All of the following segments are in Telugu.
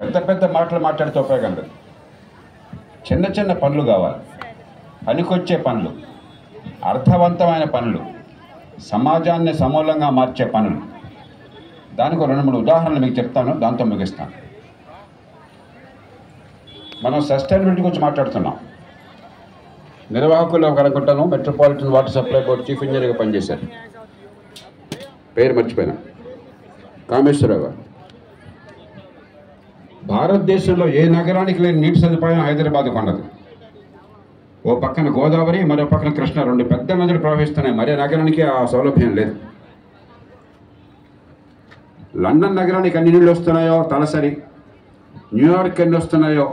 పెద్ద పెద్ద మాటలు మాట్లాడితే ఉపయోగం లేదు. చిన్న చిన్న పనులు కావాలి, పనికొచ్చే పనులు, అర్థవంతమైన పనులు, సమాజాన్ని సమూలంగా మార్చే పనులు. దానికి 2-3 ఉదాహరణలు మీకు చెప్తాను, దాంతో ముగిస్తాను. మనం సస్టైనబిలిటీ గురించి మాట్లాడుతున్నాం. నిర్వాహకులు అనుకుంటాను metropolitan water supply board chief ఇంజనీర్గా పనిచేశారు, పేరు మర్చిపోయినా, కామేశ్వరరావు గారు. భారతదేశంలో ఏ నగరానికి లేని నీటి సదుపాయం హైదరాబాద్కు ఉన్నది. ఓ పక్కన గోదావరి, మరో పక్కన కృష్ణ, 2 పెద్ద నదులు ప్రవహిస్తున్నాయి. మరే నగరానికి ఆ సౌలభ్యం లేదు. లండన్ నగరానికి ఎన్ని నీళ్ళు వస్తున్నాయో తలసరి, న్యూయార్క్ ఎన్ని వస్తున్నాయో,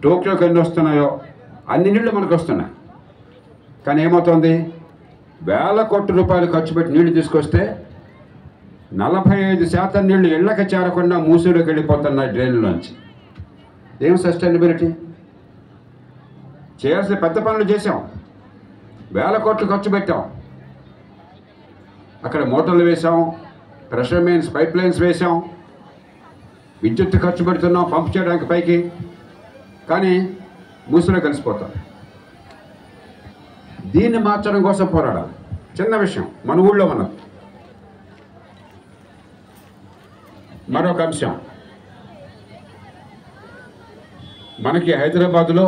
టోక్యోకి ఎన్ని వస్తున్నాయో అన్ని నీళ్లు మనకు వస్తున్నాయి. కానీ ఏమవుతుంది, వేల కోట్ల రూపాయలు ఖర్చు పెట్టి నీళ్లు తీసుకొస్తే 45% నీళ్లు ఇళ్లకి చేరకుండా మూసీలోకి వెళ్ళిపోతున్నాయి డ్రైన్లోంచి. ఏం సస్టైనబిలిటీ? చేయాల్సిన పెద్ద పనులు చేసాం, వేల కోట్లు ఖర్చు పెట్టాం, అక్కడ మోటార్లు వేసాం, ప్రెషర్ మెయిన్స్, పైప్ లైన్స్ వేసాం, విద్యుత్ ఖర్చు పెడుతున్నాం పంప్ చేయడానికి పైకి, కానీ మూసలో కలిసిపోతాం. దీన్ని మార్చడం కోసం పోరాడాలి. చిన్న విషయం, మన ఊళ్ళో ఉన్నది. మరొక అంశం, మనకి హైదరాబాదులో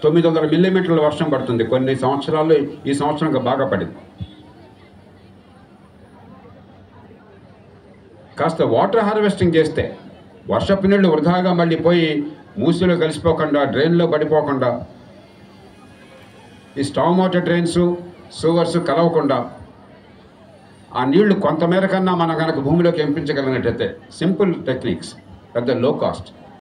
900 మిల్లీమీటర్ల వర్షం పడుతుంది కొన్ని సంవత్సరాలు. ఈ సంవత్సరం బాగా పడింది. కాస్త వాటర్ హార్వెస్టింగ్ చేస్తే వర్షపు నీళ్ళు వృధాగా మళ్ళీ పోయి మూసీలో కలిసిపోకుండా, డ్రైన్లో పడిపోకుండా, ఈ స్టామ్ వాటర్ డ్రైన్స్, సూవర్స్ కలవకుండా ఆ నీళ్లు కొంతమేర కన్నా మనం కనుక భూమిలోకి ఎంపించగలిగినట్టయితే, సింపుల్ టెక్నిక్స్, పెద్ద లో కాస్ట్,